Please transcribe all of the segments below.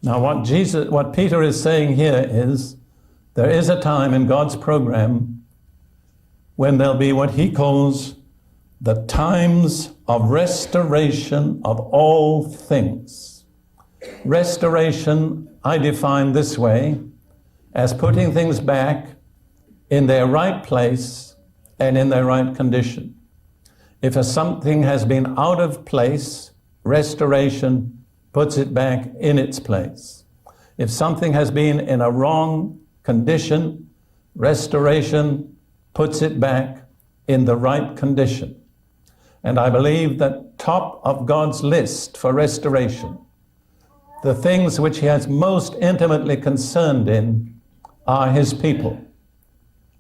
Now what Peter is saying here is, there is a time in God's program when there'll be what he calls the times of restoration of all things. Restoration, I define this way, as putting things back in their right place and in their right condition. If something has been out of place, restoration puts it back in its place. If something has been in a wrong condition, restoration puts it back in the right condition. And I believe that top of God's list for restoration, the things which he has most intimately concerned in are his people.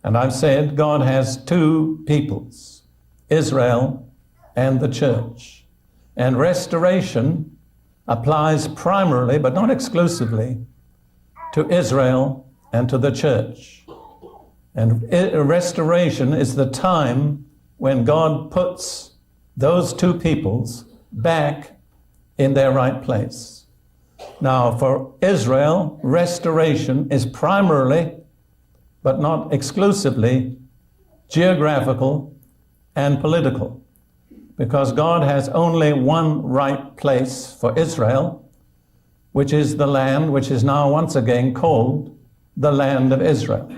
And I've said God has two peoples, Israel and the church. And restoration applies primarily, but not exclusively, to Israel and to the church. And restoration is the time when God puts those two peoples back in their right place. Now, for Israel, restoration is primarily, but not exclusively, geographical and political, because God has only one right place for Israel, which is the land which is now once again called the land of Israel.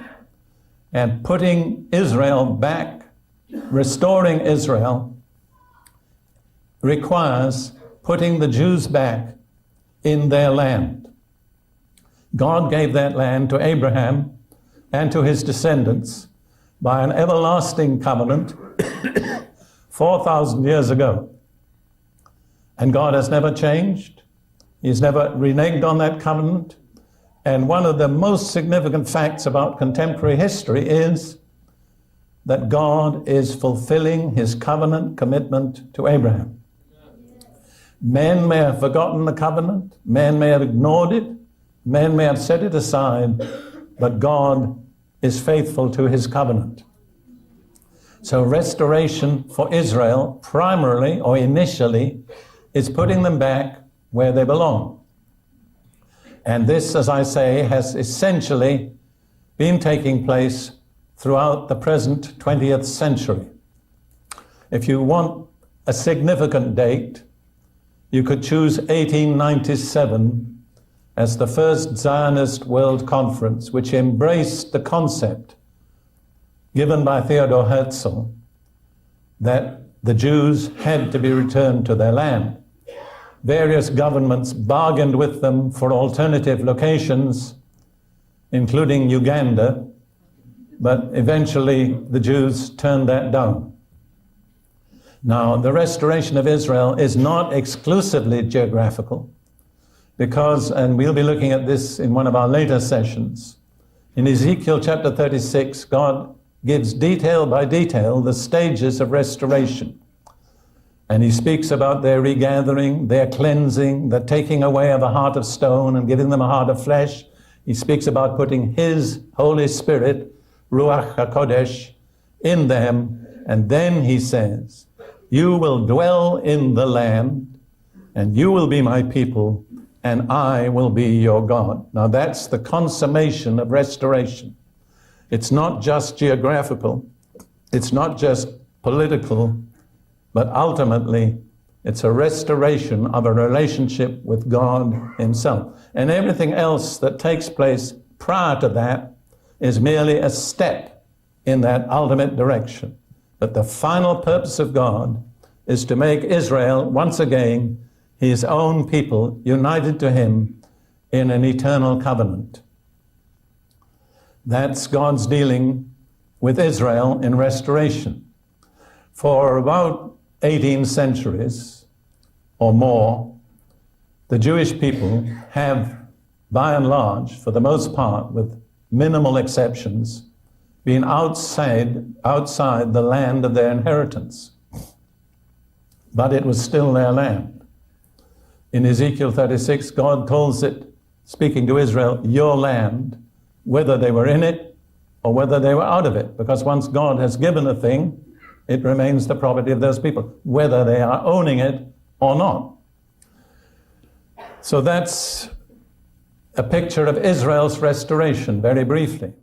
And putting Israel back, restoring Israel, requires putting the Jews back in their land. God gave that land to Abraham and to his descendants by an everlasting covenant 4,000 years ago. And God has never changed. He's never reneged on that covenant. And one of the most significant facts about contemporary history is that God is fulfilling his covenant commitment to Abraham. Men may have forgotten the covenant, men may have ignored it, men may have set it aside, but God is faithful to his covenant. So restoration for Israel, primarily or initially, is putting them back where they belong. And this, as I say, has essentially been taking place throughout the present 20th century. If you want a significant date, you could choose 1897 as the first Zionist World Conference, which embraced the concept given by Theodor Herzl that the Jews had to be returned to their land. Various governments bargained with them for alternative locations, including Uganda, but eventually the Jews turned that down. Now, the restoration of Israel is not exclusively geographical, because, and we'll be looking at this in one of our later sessions, in Ezekiel chapter 36, God gives detail by detail the stages of restoration. And he speaks about their regathering, their cleansing, the taking away of a heart of stone and giving them a heart of flesh. He speaks about putting his Holy Spirit, Ruach HaKodesh, in them. And then he says, you will dwell in the land, and you will be my people, and I will be your God. Now that's the consummation of restoration. It's not just geographical, it's not just political, but ultimately it's a restoration of a relationship with God himself. And everything else that takes place prior to that is merely a step in that ultimate direction. But the final purpose of God is to make Israel, once again, his own people, united to him in an eternal covenant. That's God's dealing with Israel in restoration. For about 18 centuries or more, the Jewish people have, by and large, for the most part, with minimal exceptions, been outside the land of their inheritance. But it was still their land. In Ezekiel 36, God calls it, speaking to Israel, your land, whether they were in it or whether they were out of it. Because once God has given a thing, it remains the property of those people, whether they are owning it or not. So that's a picture of Israel's restoration, very briefly.